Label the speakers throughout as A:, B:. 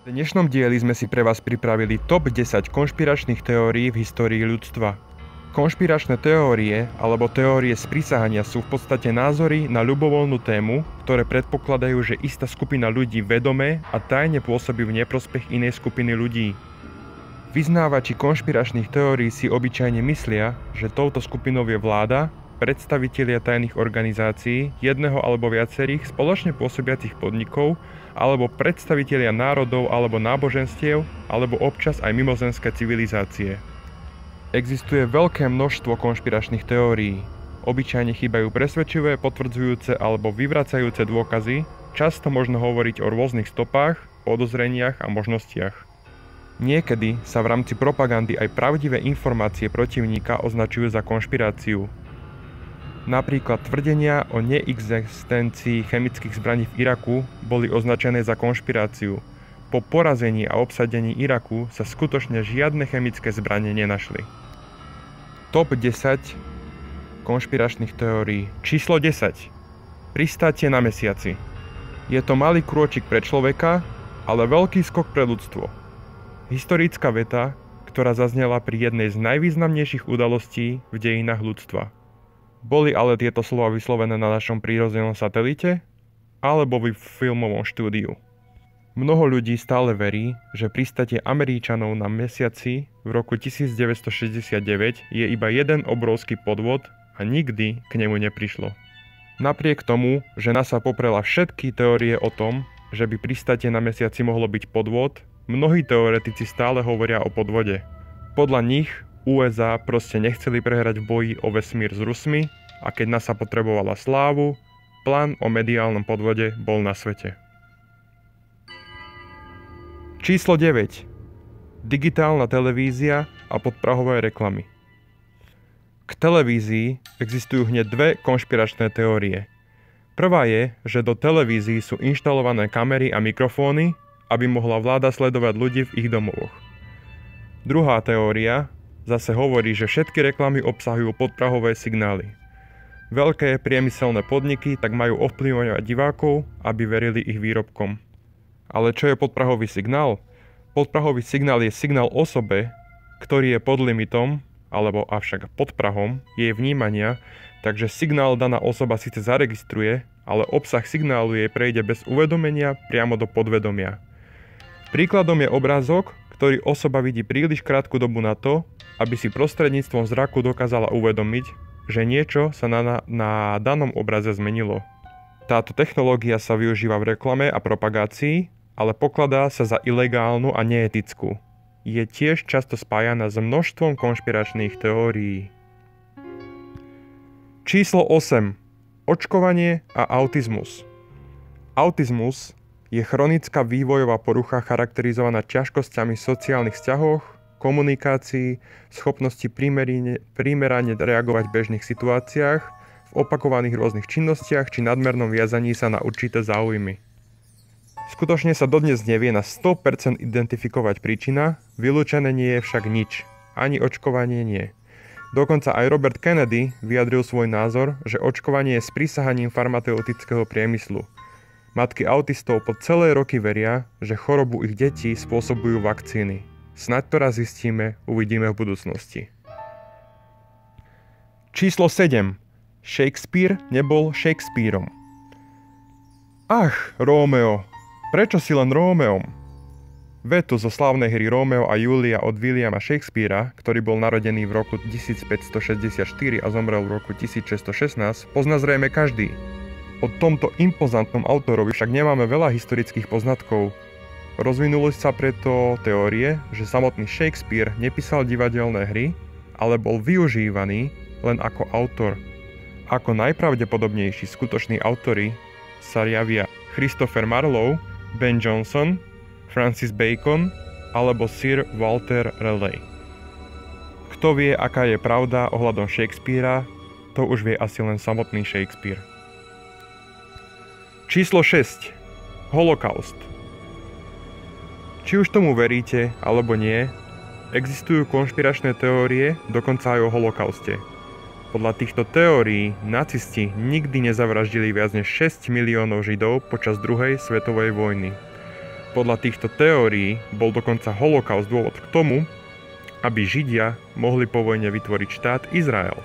A: V dnešnom dieli sme si pre vás pripravili top 10 konšpiračných teórií v histórii ľudstva. Konšpiračné teórie alebo teórie sprísahania sú v podstate názory na ľubovoľnú tému, ktoré predpokladajú, že istá skupina ľudí vedome a tajne pôsobí v neprospech inej skupiny ľudí. Vyznávači konšpiračných teórií si obyčajne myslia, že touto skupinou je vláda, predstavitelia tajných organizácií, jedného alebo viacerých spoločne pôsobiacich podnikov, alebo predstavitelia národov alebo náboženstiev, alebo občas aj mimozemské civilizácie. Existuje veľké množstvo konšpiračných teórií. Obyčajne chýbajú presvedčivé, potvrdzujúce alebo vyvracajúce dôkazy, často možno hovoriť o rôznych stopách, podozreniach a možnostiach. Niekedy sa v rámci propagandy aj pravdivé informácie protivníka označujú za konšpiráciu. Napríklad tvrdenia o neexistencii chemických zbraní v Iraku boli označené za konšpiráciu. Po porazení a obsadení Iraku sa skutočne žiadne chemické zbrane nenašli. Top 10 konšpiračných teórií. Číslo 10. Pristátie na mesiaci. Je to malý krôčik pre človeka, ale veľký skok pre ľudstvo. Historická veta, ktorá zaznela pri jednej z najvýznamnejších udalostí v dejinách ľudstva. Boli ale tieto slova vyslovené na našom prírodzenom satelite alebo v filmovom štúdiu. Mnoho ľudí stále verí, že pristátie Američanov na mesiaci v roku 1969 je iba jeden obrovský podvod a nikdy k nemu neprišlo. Napriek tomu, že NASA poprela všetky teórie o tom, že by pristátie na mesiaci mohlo byť podvod, mnohí teoretici stále hovoria o podvode. Podľa nich USA proste nechceli prehrať v boji o vesmír s Rusmi a keď NASA potrebovala slávu, plán o mediálnom podvode bol na svete. Číslo 9. Digitálna televízia a podprahové reklamy. K televízii existujú hneď dve konšpiračné teórie. Prvá je, že do televízií sú inštalované kamery a mikrofóny, aby mohla vláda sledovať ľudí v ich domovoch. Druhá teória zase hovorí, že všetky reklamy obsahujú podprahové signály. Veľké priemyselné podniky tak majú ovplyvňovať divákov, aby verili ich výrobkom. Ale čo je podprahový signál? Podprahový signál je signál osobe, ktorý je pod limitom, alebo avšak pod prahom jej vnímania, takže signál daná osoba síce zaregistruje, ale obsah signálu jej prejde bez uvedomenia priamo do podvedomia. Príkladom je obrázok, ktorý osoba vidí príliš krátku dobu na to, aby si prostredníctvom zraku dokázala uvedomiť, že niečo sa na danom obraze zmenilo. Táto technológia sa využíva v reklame a propagácii, ale pokladá sa za ilegálnu a neetickú. Je tiež často spájaná s množstvom konšpiračných teórií. Číslo 8. Očkovanie a autizmus. Autizmus je chronická vývojová porucha charakterizovaná ťažkosťami v sociálnych vzťahoch, komunikácii, schopnosti primerane reagovať v bežných situáciách, v opakovaných rôznych činnostiach či nadmernom viazaní sa na určité záujmy. Skutočne sa dodnes nevie na 100% identifikovať príčina, vylúčené nie je však nič, ani očkovanie nie. Dokonca aj Robert Kennedy vyjadril svoj názor, že očkovanie je sprísahaním farmaceutického priemyslu. Matky autistov po celé roky veria, že chorobu ich detí spôsobujú vakcíny. Snaď to raz zistíme, uvidíme v budúcnosti. Číslo 7. Shakespeare nebol Shakespearom. Ach, Rómeo, prečo si len Rómeom? Vetu zo slávnej hry Rómeo a Júlia od Williama Shakespearea, ktorý bol narodený v roku 1564 a zomrel v roku 1616, pozná zrejme každý. O tomto impozantnom autorovi však nemáme veľa historických poznatkov. Rozvinuli sa preto teórie, že samotný Shakespeare nepísal divadelné hry, ale bol využívaný len ako autor. Ako najpravdepodobnejší skutoční autori sa javia Christopher Marlowe, Ben Jonson, Francis Bacon alebo Sir Walter Raleigh. Kto vie, aká je pravda ohľadom Shakespearea, to už vie asi len samotný Shakespeare. Číslo 6. Holokaust. Či už tomu veríte, alebo nie, existujú konšpiračné teórie, dokonca aj o holokauste. Podľa týchto teórií nacisti nikdy nezavraždili viac než 6 miliónov Židov počas druhej svetovej vojny. Podľa týchto teórií bol dokonca holokaust dôvod k tomu, aby Židia mohli po vojne vytvoriť štát Izrael.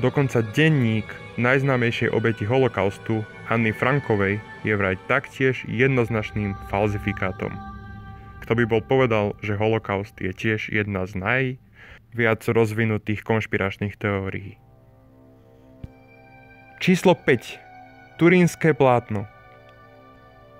A: Dokonca denník najznámejšej obeti holokaustu Anny Frankovej je vraj taktiež jednoznačným falzifikátom. Kto by bol povedal, že holokaust je tiež jedna z najviac rozvinutých konšpiračných teórií. Číslo 5. Turínske plátno.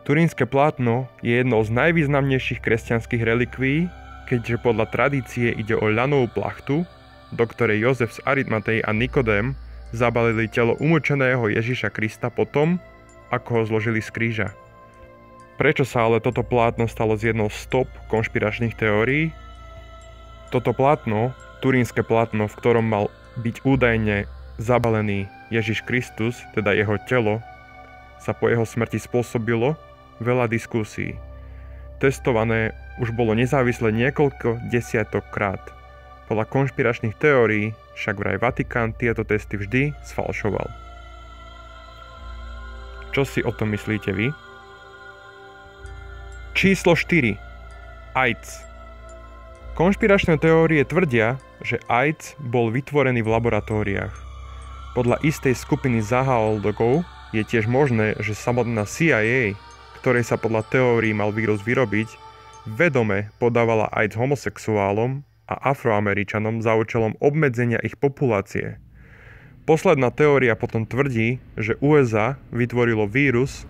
A: Turínske plátno je jednou z najvýznamnejších kresťanských relikvií, keďže podľa tradície ide o ľanovú plachtu, do ktorej Jozef z Arimatej a Nikodém zabalili telo umúčeného Ježiša Krista potom, ako ho zložili z kríža. Prečo sa ale toto plátno stalo z jednou z top konšpiračných teórií? Toto plátno, turínske plátno, v ktorom mal byť údajne zabalený Ježiš Kristus, teda jeho telo, sa po jeho smrti spôsobilo veľa diskusí. Testované už bolo nezávisle niekoľko desiatok krát. Podľa konšpiračných teórií však vraj Vatikán tieto testy vždy sfalšoval. Čo si o tom myslíte vy? Číslo 4. AIDS. Konšpiračné teórie tvrdia, že AIDS bol vytvorený v laboratóriách. Podľa istej skupiny zahaologov je tiež možné, že samotná CIA, ktorej sa podľa teórií mal vírus vyrobiť, vedome podávala AIDS homosexuálom a Afroameričanom za účelom obmedzenia ich populácie. Posledná teória potom tvrdí, že USA vytvorilo vírus,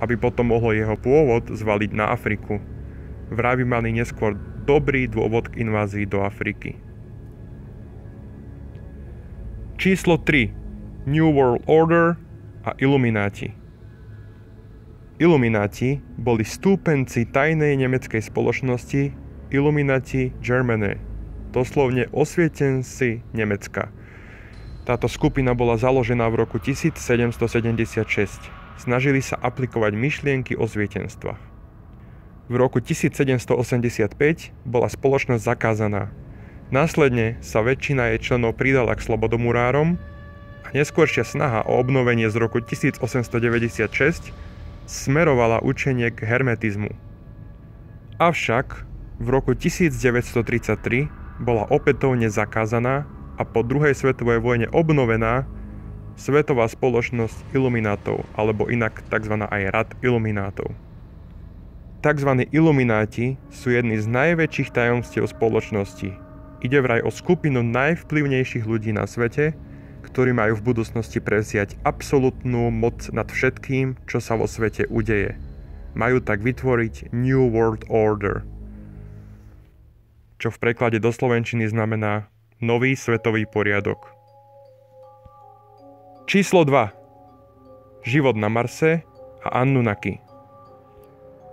A: aby potom mohlo jeho pôvod zvaliť na Afriku. Vraj by mali neskôr dobrý dôvod k invázii do Afriky. Číslo 3. New World Order a Illuminati. Illuminati boli stúpenci tajnej nemeckej spoločnosti Illuminati Germany, doslovne osvietenci Nemecka. Táto skupina bola založená v roku 1776. Snažili sa aplikovať myšlienky osvietenstva. V roku 1785 bola spoločnosť zakázaná. Následne sa väčšina jej členov pridala k slobodomurárom a neskôršia snaha o obnovenie z roku 1896 smerovala učenie k hermetizmu. Avšak v roku 1933 bola opätovne zakázaná a po druhej svetovej vojne obnovená Svetová spoločnosť iluminátov, alebo inak tzv. Aj rad iluminátov. Tzv. Ilumináti sú jedni z najväčších tajomstiev spoločnosti. Ide vraj o skupinu najvplyvnejších ľudí na svete, ktorí majú v budúcnosti prevziať absolútnu moc nad všetkým, čo sa vo svete udeje. Majú tak vytvoriť New World Order, čo v preklade do slovenčiny znamená nový svetový poriadok. Číslo 2. Život na Marse a Anunnaki.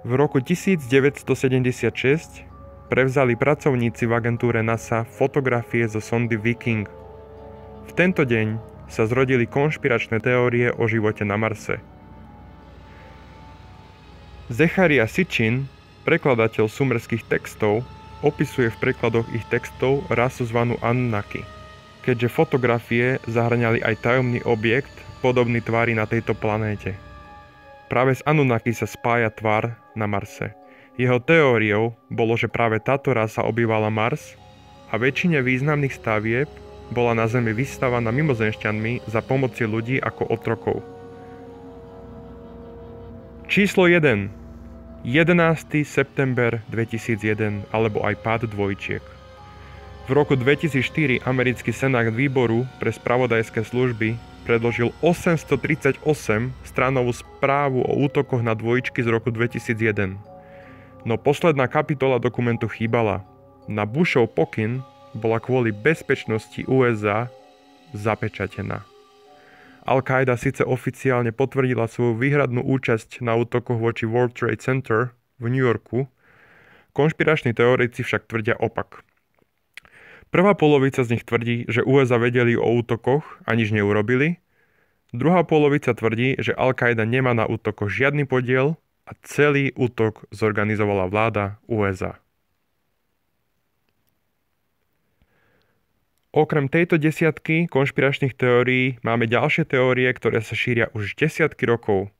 A: V roku 1976 prevzali pracovníci v agentúre NASA fotografie zo sondy Viking. V tento deň sa zrodili konšpiračné teórie o živote na Marse. Zecharia Sitchin, prekladateľ sumerských textov, opisuje v prekladoch ich textov rasu zvanú Anunnaki, keďže fotografie zahŕňali aj tajomný objekt, podobný tvári na tejto planéte. Práve s Anunnaki sa spája tvar na Marse. Jeho teóriou bolo, že práve táto rasa obývala Mars a väčšine významných stavieb bola na Zemi vystavaná mimozemšťanmi za pomoci ľudí ako otrokov. Číslo 1. 11. september 2001 alebo aj pád dvojčiek. V roku 2004 americký senát výboru pre spravodajské služby predložil 838 stranovú správu o útokoch na dvojičky z roku 2001. No posledná kapitola dokumentu chýbala. Na Bushov pokyn bola kvôli bezpečnosti USA zapečatená. Al-Qaida síce oficiálne potvrdila svoju výhradnú účasť na útokoch voči World Trade Center v New Yorku, konšpirační teoretici však tvrdia opak. Prvá polovica z nich tvrdí, že USA vedeli o útokoch a nič neurobili. Druhá polovica tvrdí, že Al-Qaida nemá na útokoch žiadny podiel a celý útok zorganizovala vláda USA. Okrem tejto desiatky konšpiračných teórií máme ďalšie teórie, ktoré sa šíria už desiatky rokov.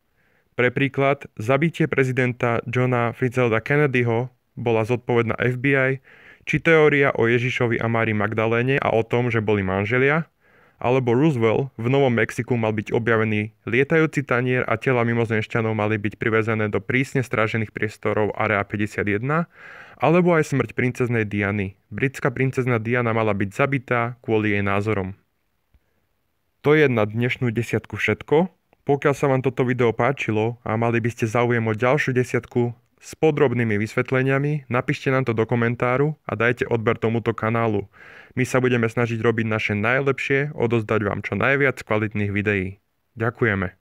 A: Pre príklad, zabitie prezidenta Johna Fitzgeralda Kennedyho bola zodpovedná FBI, či teória o Ježišovi a Márii Magdaléne a o tom, že boli manželia, alebo Roosevelt v Novom Mexiku mal byť objavený lietajúci tanier a tela mimozemšťanov mali byť privezené do prísne strážených priestorov Area 51, alebo aj smrť princeznej Diany. Britská princezna Diana mala byť zabitá kvôli jej názorom. To je na dnešnú desiatku všetko. Pokiaľ sa vám toto video páčilo a mali by ste záujem o ďalšiu desiatku s podrobnými vysvetleniami, napíšte nám to do komentáru a dajte odber tomuto kanálu. My sa budeme snažiť robiť naše najlepšie, odozdať vám čo najviac kvalitných videí. Ďakujeme.